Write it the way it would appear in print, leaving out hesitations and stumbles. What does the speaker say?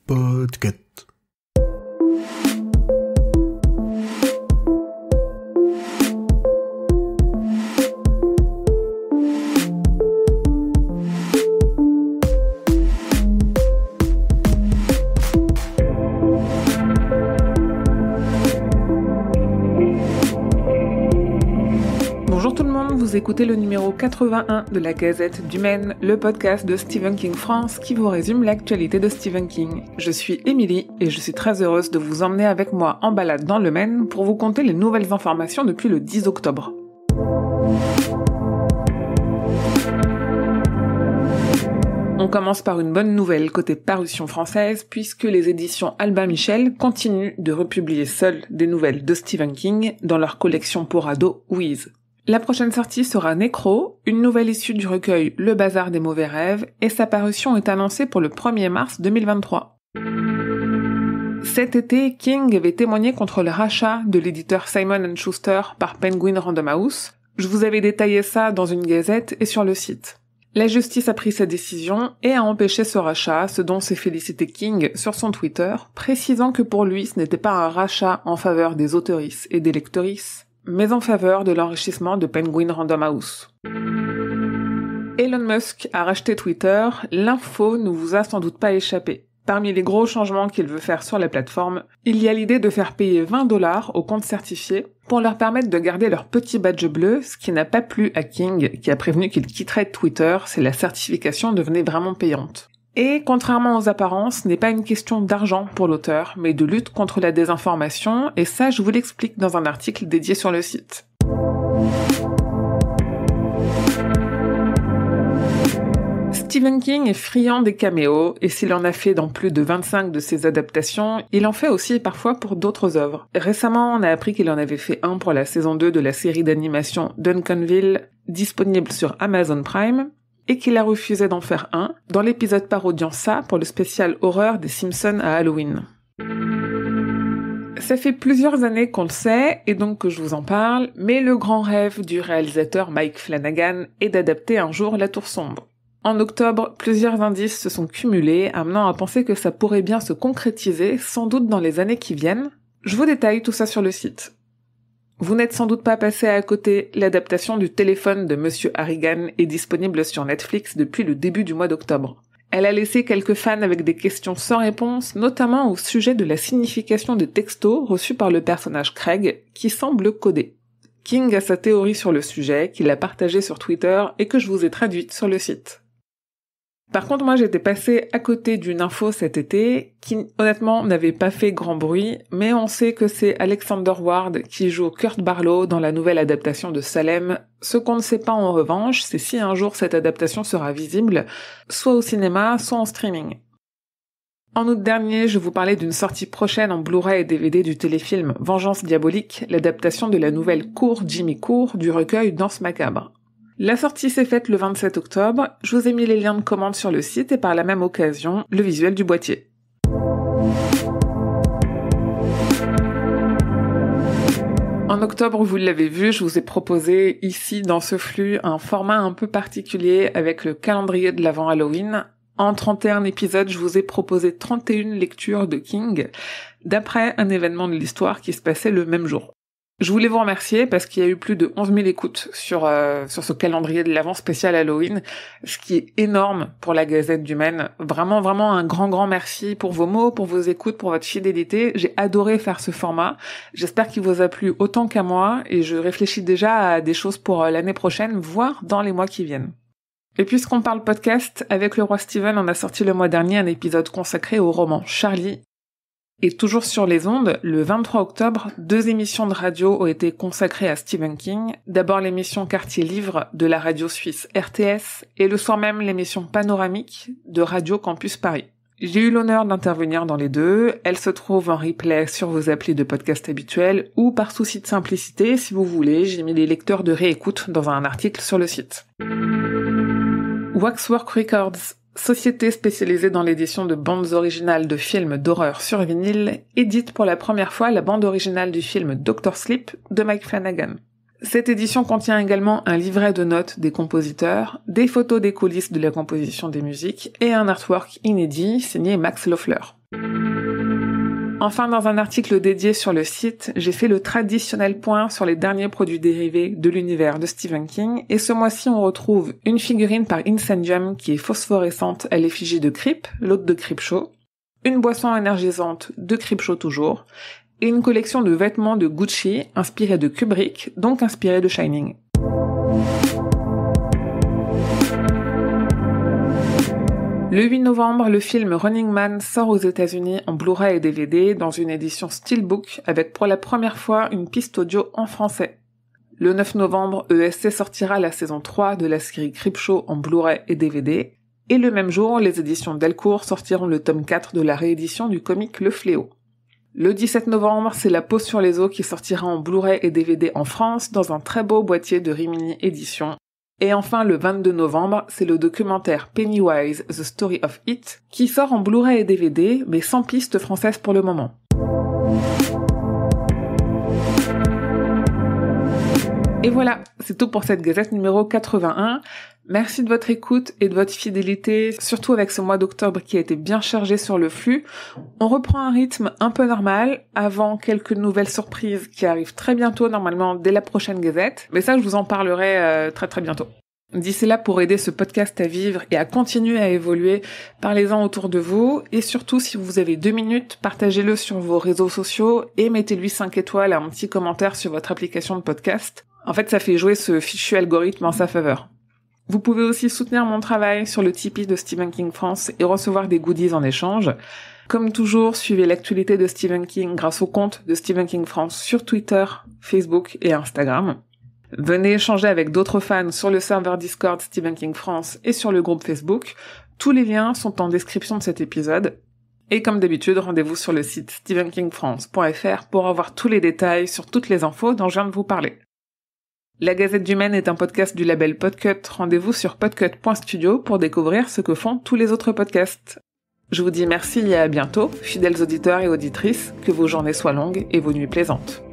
Podcast. Bonjour tout le monde, vous écoutez le numéro 81 de la Gazette du Maine, le podcast de Stephen King France qui vous résume l'actualité de Stephen King. Je suis Émilie et je suis très heureuse de vous emmener avec moi en balade dans le Maine pour vous conter les nouvelles informations depuis le 10 octobre. On commence par une bonne nouvelle côté parution française puisque les éditions Albin Michel continuent de republier seules des nouvelles de Stephen King dans leur collection pour ados Ouise. La prochaine sortie sera Nécro, une nouvelle issue du recueil Le Bazar des mauvais rêves, et sa parution est annoncée pour le 1er mars 2023. Cet été, King avait témoigné contre le rachat de l'éditeur Simon & Schuster par Penguin Random House. Je vous avais détaillé ça dans une gazette et sur le site. La justice a pris sa décision et a empêché ce rachat, ce dont s'est félicité King sur son Twitter, précisant que pour lui ce n'était pas un rachat en faveur des auteurices et des lectrices, mais en faveur de l'enrichissement de Penguin Random House. Elon Musk a racheté Twitter, l'info ne vous a sans doute pas échappé. Parmi les gros changements qu'il veut faire sur la plateforme, il y a l'idée de faire payer $20 aux comptes certifiés pour leur permettre de garder leur petit badge bleu, ce qui n'a pas plu à King, qui a prévenu qu'il quitterait Twitter si la certification devenait vraiment payante. Et contrairement aux apparences, ce n'est pas une question d'argent pour l'auteur, mais de lutte contre la désinformation, et ça je vous l'explique dans un article dédié sur le site. Stephen King est friand des caméos, et s'il en a fait dans plus de 25 de ses adaptations, il en fait aussi parfois pour d'autres œuvres. Récemment, on a appris qu'il en avait fait un pour la saison 2 de la série d'animation Duncanville, disponible sur Amazon Prime, et qu'il a refusé d'en faire un, dans l'épisode parodiant ça pour le spécial horreur des Simpsons à Halloween. Ça fait plusieurs années qu'on le sait, et donc que je vous en parle, mais le grand rêve du réalisateur Mike Flanagan est d'adapter un jour La Tour Sombre. En octobre, plusieurs indices se sont cumulés, amenant à penser que ça pourrait bien se concrétiser, sans doute dans les années qui viennent. Je vous détaille tout ça sur le site. Vous n'êtes sans doute pas passé à côté, l'adaptation du téléphone de Monsieur Harrigan est disponible sur Netflix depuis le début du mois d'octobre. Elle a laissé quelques fans avec des questions sans réponse, notamment au sujet de la signification des textos reçus par le personnage Craig, qui semble codé. King a sa théorie sur le sujet, qu'il a partagée sur Twitter et que je vous ai traduite sur le site. Par contre, moi, j'étais passée à côté d'une info cet été qui, honnêtement, n'avait pas fait grand bruit, mais on sait que c'est Alexander Ward qui joue Kurt Barlow dans la nouvelle adaptation de Salem. Ce qu'on ne sait pas en revanche, c'est si un jour cette adaptation sera visible, soit au cinéma, soit en streaming. En août dernier, je vous parlais d'une sortie prochaine en Blu-ray et DVD du téléfilm Vengeance diabolique, l'adaptation de la nouvelle Cour Jimmy Cour du recueil Danse macabre. La sortie s'est faite le 27 octobre, je vous ai mis les liens de commande sur le site et par la même occasion, le visuel du boîtier. En octobre, vous l'avez vu, je vous ai proposé ici dans ce flux un format un peu particulier avec le calendrier de l'avant Halloween. En 31 épisodes, je vous ai proposé 31 lectures de King, d'après un événement de l'histoire qui se passait le même jour. Je voulais vous remercier parce qu'il y a eu plus de 11 000 écoutes sur ce calendrier de l'avant spécial Halloween, ce qui est énorme pour la Gazette du Maine. Vraiment un grand merci pour vos mots, pour vos écoutes, pour votre fidélité. J'ai adoré faire ce format. J'espère qu'il vous a plu autant qu'à moi et je réfléchis déjà à des choses pour l'année prochaine, voire dans les mois qui viennent. Et puisqu'on parle podcast, avec le roi Steven, on a sorti le mois dernier un épisode consacré au roman Charlie. Et toujours sur les ondes, le 23 octobre, 2 émissions de radio ont été consacrées à Stephen King. D'abord l'émission Quartier Livre de la radio suisse RTS et le soir même l'émission Panoramique de Radio Campus Paris. J'ai eu l'honneur d'intervenir dans les deux. Elles se trouvent en replay sur vos applis de podcast habituels ou par souci de simplicité, si vous voulez, j'ai mis les lecteurs de réécoute dans un article sur le site. Waxwork Records, société spécialisée dans l'édition de bandes originales de films d'horreur sur vinyle, édite pour la première fois la bande originale du film Dr. Sleep de Mike Flanagan. Cette édition contient également un livret de notes des compositeurs, des photos des coulisses de la composition des musiques et un artwork inédit signé Max Loeffler. Enfin, dans un article dédié sur le site, j'ai fait le traditionnel point sur les derniers produits dérivés de l'univers de Stephen King, et ce mois-ci on retrouve une figurine par Incendium qui est phosphorescente à l'effigie de Creep, l'hôte de Creepshow, une boisson énergisante de Creepshow toujours, et une collection de vêtements de Gucci inspirés de Kubrick, donc inspirés de Shining. Le 8 novembre, le film Running Man sort aux États-Unis en Blu-ray et DVD dans une édition Steelbook avec pour la première fois une piste audio en français. Le 9 novembre, ESC sortira la saison 3 de la série Creepshow en Blu-ray et DVD, et le même jour, les éditions Delcourt sortiront le tome 4 de la réédition du comic Le Fléau. Le 17 novembre, c'est La Pause sur les eaux qui sortira en Blu-ray et DVD en France dans un très beau boîtier de Rimini Éditions. Et enfin, le 22 novembre, c'est le documentaire Pennywise, The Story of It, qui sort en Blu-ray et DVD, mais sans piste française pour le moment. Et voilà, c'est tout pour cette gazette numéro 81. Merci de votre écoute et de votre fidélité, surtout avec ce mois d'octobre qui a été bien chargé sur le flux. On reprend un rythme un peu normal, avant quelques nouvelles surprises qui arrivent très bientôt, normalement dès la prochaine gazette. Mais ça, je vous en parlerai très très bientôt. D'ici là, pour aider ce podcast à vivre et à continuer à évoluer, parlez-en autour de vous, et surtout, si vous avez 2 minutes, partagez-le sur vos réseaux sociaux et mettez-lui 5 étoiles et un petit commentaire sur votre application de podcast. En fait, ça fait jouer ce fichu algorithme en sa faveur. Vous pouvez aussi soutenir mon travail sur le Tipeee de Stephen King France et recevoir des goodies en échange. Comme toujours, suivez l'actualité de Stephen King grâce au compte de Stephen King France sur Twitter, Facebook et Instagram. Venez échanger avec d'autres fans sur le serveur Discord Stephen King France et sur le groupe Facebook. Tous les liens sont en description de cet épisode. Et comme d'habitude, rendez-vous sur le site stephenkingfrance.fr pour avoir tous les détails sur toutes les infos dont je viens de vous parler. La Gazette du Maine est un podcast du label Podcut. Rendez-vous sur podcut.studio pour découvrir ce que font tous les autres podcasts. Je vous dis merci et à bientôt, fidèles auditeurs et auditrices, que vos journées soient longues et vos nuits plaisantes.